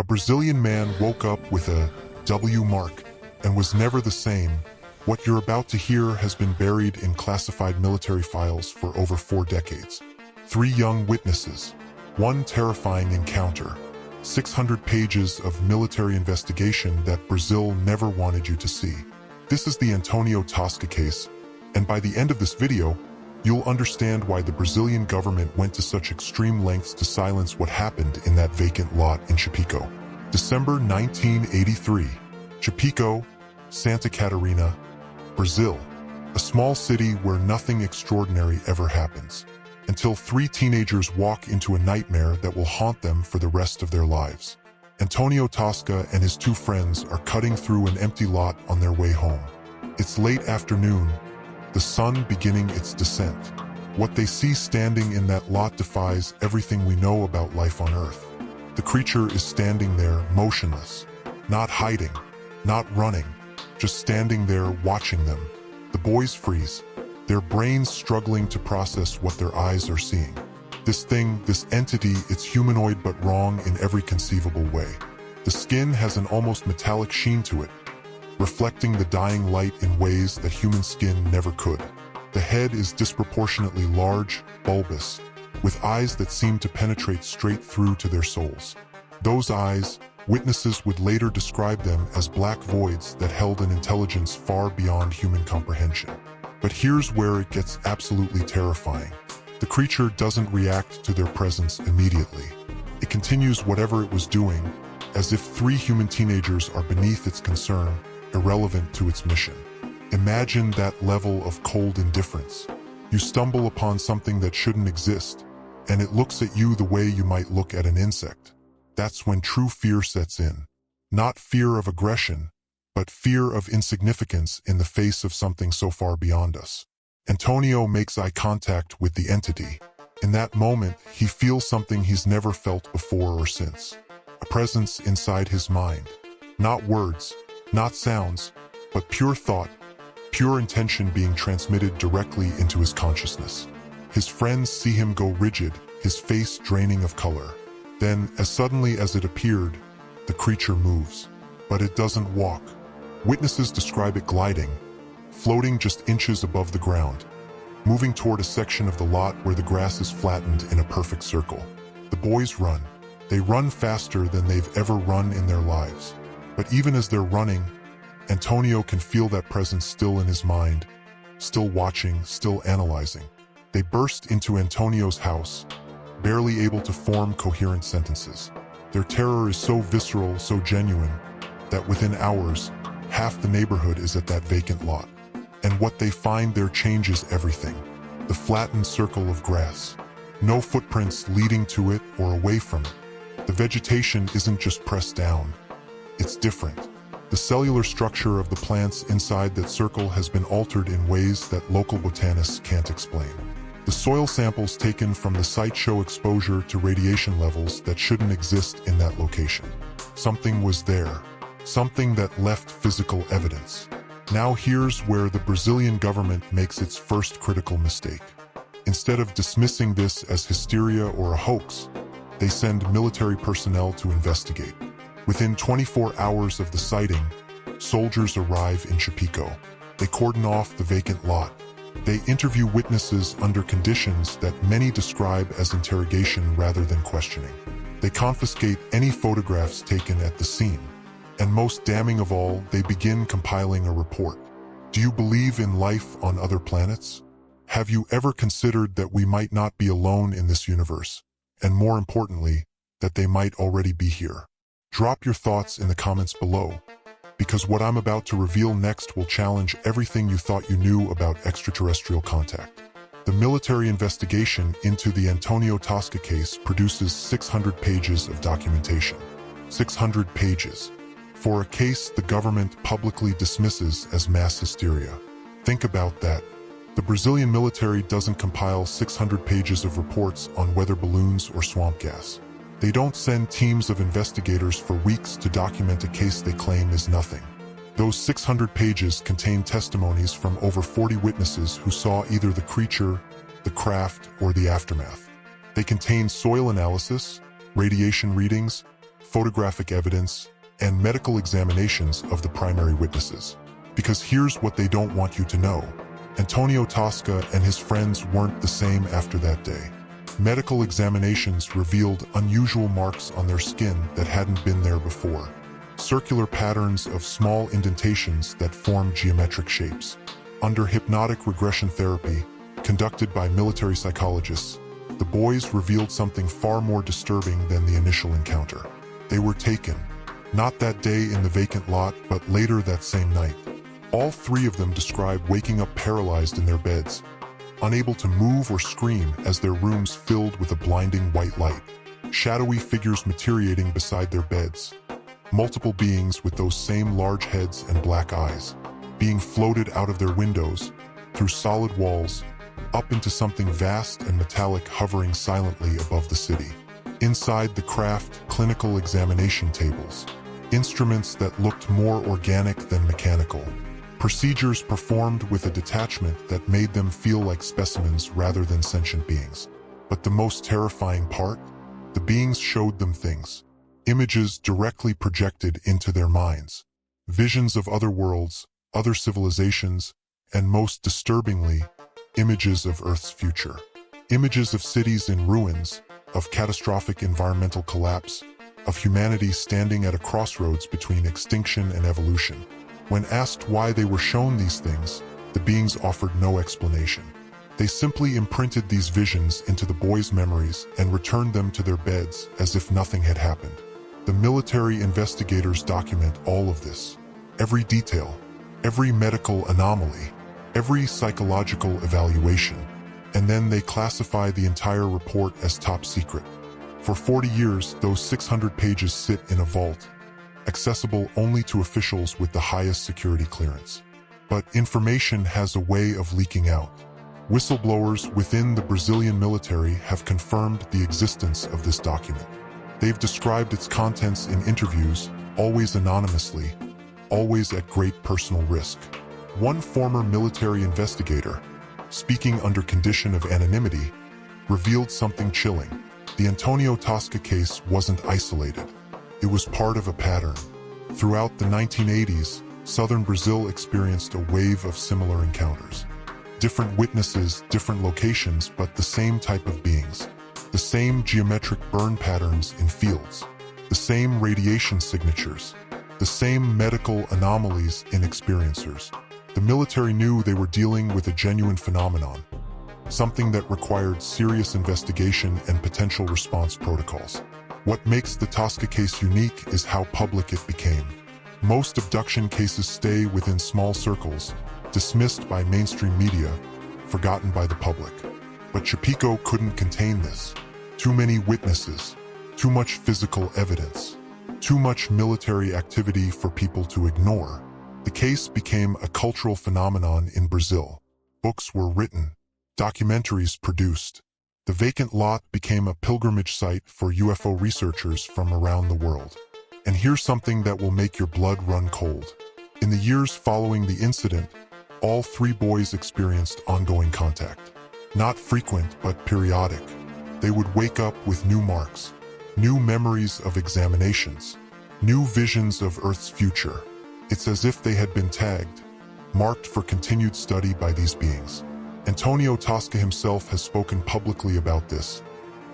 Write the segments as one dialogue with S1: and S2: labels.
S1: A Brazilian man woke up with a W mark and was never the same. What you're about to hear has been buried in classified military files for over 4 decades. 3 young witnesses, 1 terrifying encounter, 600 pages of military investigation that Brazil never wanted you to see. This is the Antonio Tosca case, and by the end of this video, you'll understand why the Brazilian government went to such extreme lengths to silence what happened in that vacant lot in Chapecó. December 1983, Chapecó, Santa Catarina, Brazil, a small city where nothing extraordinary ever happens, until 3 teenagers walk into a nightmare that will haunt them for the rest of their lives. Antonio Tosca and his 2 friends are cutting through an empty lot on their way home. It's late afternoon, the sun beginning its descent. What they see standing in that lot defies everything we know about life on Earth. The creature is standing there, motionless, not hiding, not running, just standing there watching them. The boys freeze, their brains struggling to process what their eyes are seeing. This thing, this entity, it's humanoid but wrong in every conceivable way. The skin has an almost metallic sheen to it, reflecting the dying light in ways that human skin never could. The head is disproportionately large, bulbous, with eyes that seem to penetrate straight through to their souls. Those eyes, witnesses would later describe them as black voids that held an intelligence far beyond human comprehension. But here's where it gets absolutely terrifying. The creature doesn't react to their presence immediately. It continues whatever it was doing, as if 3 human teenagers are beneath its concern, irrelevant to its mission. Imagine that level of cold indifference. You stumble upon something that shouldn't exist, and it looks at you the way you might look at an insect. That's when true fear sets in. Not fear of aggression, but fear of insignificance in the face of something so far beyond us. Antonio makes eye contact with the entity. In that moment, he feels something he's never felt before or since. A presence inside his mind. Not words, not sounds, but pure thought, pure intention being transmitted directly into his consciousness. His friends see him go rigid, his face draining of color. Then, as suddenly as it appeared, the creature moves. But it doesn't walk. Witnesses describe it gliding, floating just inches above the ground, moving toward a section of the lot where the grass is flattened in a perfect circle. The boys run. They run faster than they've ever run in their lives. But even as they're running, Antonio can feel that presence still in his mind, still watching, still analyzing. They burst into Antonio's house, barely able to form coherent sentences. Their terror is so visceral, so genuine, that within hours, half the neighborhood is at that vacant lot. And what they find there changes everything. The flattened circle of grass. No footprints leading to it or away from it. The vegetation isn't just pressed down. It's different. The cellular structure of the plants inside that circle has been altered in ways that local botanists can't explain. The soil samples taken from the site show exposure to radiation levels that shouldn't exist in that location. Something was there. Something that left physical evidence. Now here's where the Brazilian government makes its first critical mistake. Instead of dismissing this as hysteria or a hoax, they send military personnel to investigate. Within 24 hours of the sighting, soldiers arrive in Chapecó. They cordon off the vacant lot. They interview witnesses under conditions that many describe as interrogation rather than questioning. They confiscate any photographs taken at the scene. And most damning of all, they begin compiling a report. Do you believe in life on other planets? Have you ever considered that we might not be alone in this universe? And more importantly, that they might already be here? Drop your thoughts in the comments below, because what I'm about to reveal next will challenge everything you thought you knew about extraterrestrial contact. The military investigation into the Antonio Tosca case produces 600 pages of documentation. 600 pages. For a case the government publicly dismisses as mass hysteria. Think about that. The Brazilian military doesn't compile 600 pages of reports on weather balloons or swamp gas. They don't send teams of investigators for weeks to document a case they claim is nothing. Those 600 pages contain testimonies from over 40 witnesses who saw either the creature, the craft, or the aftermath. They contain soil analysis, radiation readings, photographic evidence, and medical examinations of the primary witnesses. Because here's what they don't want you to know. Antonio Tosca and his friends weren't the same after that day. Medical examinations revealed unusual marks on their skin that hadn't been there before. Circular patterns of small indentations that form geometric shapes. Under hypnotic regression therapy, conducted by military psychologists, the boys revealed something far more disturbing than the initial encounter. They were taken, not that day in the vacant lot, but later that same night. All three of them described waking up paralyzed in their beds, unable to move or scream as their rooms filled with a blinding white light. Shadowy figures materiating beside their beds. Multiple beings with those same large heads and black eyes, being floated out of their windows, through solid walls, up into something vast and metallic hovering silently above the city. Inside the craft, clinical examination tables. Instruments that looked more organic than mechanical. Procedures performed with a detachment that made them feel like specimens rather than sentient beings. But the most terrifying part? The beings showed them things. Images directly projected into their minds. Visions of other worlds, other civilizations, and most disturbingly, images of Earth's future. Images of cities in ruins, of catastrophic environmental collapse, of humanity standing at a crossroads between extinction and evolution. When asked why they were shown these things, the beings offered no explanation. They simply imprinted these visions into the boys' memories and returned them to their beds as if nothing had happened. The military investigators document all of this. Every detail, every medical anomaly, every psychological evaluation, and then they classify the entire report as top secret. For 40 years, those 600 pages sit in a vault, accessible only to officials with the highest security clearance. But information has a way of leaking out. Whistleblowers within the Brazilian military have confirmed the existence of this document. They've described its contents in interviews, always anonymously, always at great personal risk. One former military investigator, speaking under condition of anonymity, revealed something chilling. The Antonio Tosca case wasn't isolated. It was part of a pattern. Throughout the 1980s, southern Brazil experienced a wave of similar encounters. Different witnesses, different locations, but the same type of beings. The same geometric burn patterns in fields. The same radiation signatures. The same medical anomalies in experiencers. The military knew they were dealing with a genuine phenomenon, something that required serious investigation and potential response protocols. What makes the Tosca case unique is how public it became. Most abduction cases stay within small circles, dismissed by mainstream media, forgotten by the public. But Chapico couldn't contain this. Too many witnesses, too much physical evidence, too much military activity for people to ignore. The case became a cultural phenomenon in Brazil. Books were written, documentaries produced. The vacant lot became a pilgrimage site for UFO researchers from around the world. And here's something that will make your blood run cold. In the years following the incident, all three boys experienced ongoing contact. Not frequent, but periodic. They would wake up with new marks, new memories of examinations, new visions of Earth's future. It's as if they had been tagged, marked for continued study by these beings. Antonio Tosca himself has spoken publicly about this,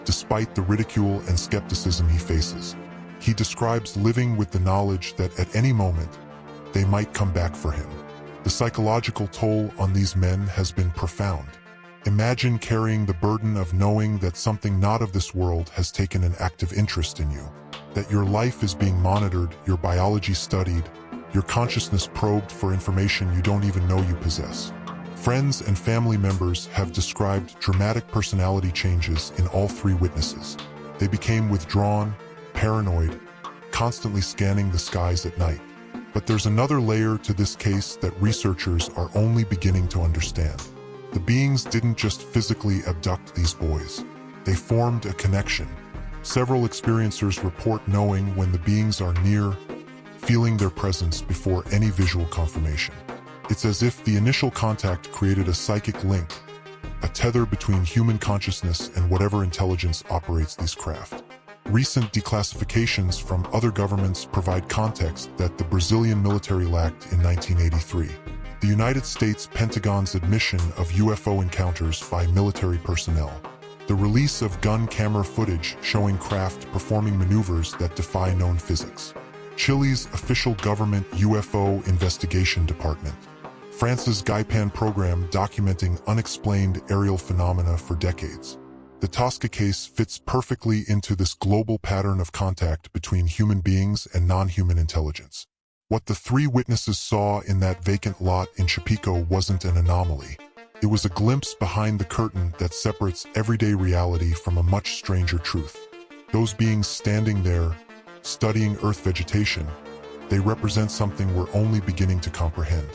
S1: despite the ridicule and skepticism he faces. He describes living with the knowledge that at any moment, they might come back for him. The psychological toll on these men has been profound. Imagine carrying the burden of knowing that something not of this world has taken an active interest in you, that your life is being monitored, your biology studied, your consciousness probed for information you don't even know you possess. Friends and family members have described dramatic personality changes in all three witnesses. They became withdrawn, paranoid, constantly scanning the skies at night. But there's another layer to this case that researchers are only beginning to understand. The beings didn't just physically abduct these boys. They formed a connection. Several experiencers report knowing when the beings are near, feeling their presence before any visual confirmation. It's as if the initial contact created a psychic link, a tether between human consciousness and whatever intelligence operates these craft. Recent declassifications from other governments provide context that the Brazilian military lacked in 1983. The United States Pentagon's admission of UFO encounters by military personnel. The release of gun camera footage showing craft performing maneuvers that defy known physics. Chile's official government UFO investigation department. France's Gaipan program documenting unexplained aerial phenomena for decades. The Tosca case fits perfectly into this global pattern of contact between human beings and non-human intelligence. What the three witnesses saw in that vacant lot in Chapico wasn't an anomaly. It was a glimpse behind the curtain that separates everyday reality from a much stranger truth. Those beings standing there, studying Earth vegetation, they represent something we're only beginning to comprehend.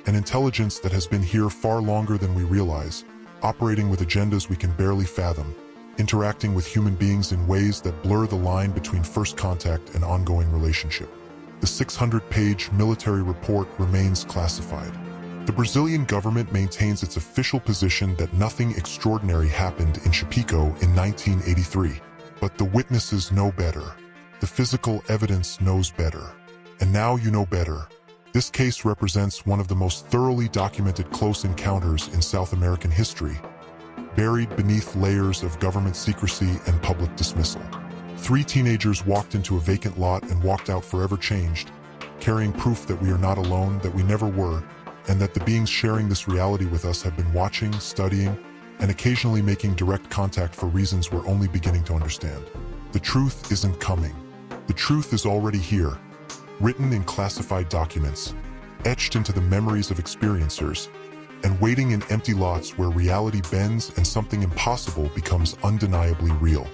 S1: An intelligence that has been here far longer than we realize, operating with agendas we can barely fathom, interacting with human beings in ways that blur the line between first contact and ongoing relationship. The 600-page military report remains classified. The Brazilian government maintains its official position that nothing extraordinary happened in Chapico in 1983. But the witnesses know better. The physical evidence knows better. And now you know better. This case represents one of the most thoroughly documented close encounters in South American history, buried beneath layers of government secrecy and public dismissal. 3 teenagers walked into a vacant lot and walked out forever changed, carrying proof that we are not alone, that we never were, and that the beings sharing this reality with us have been watching, studying, and occasionally making direct contact for reasons we're only beginning to understand. The truth isn't coming. The truth is already here, written in classified documents, etched into the memories of experiencers, and waiting in empty lots where reality bends and something impossible becomes undeniably real.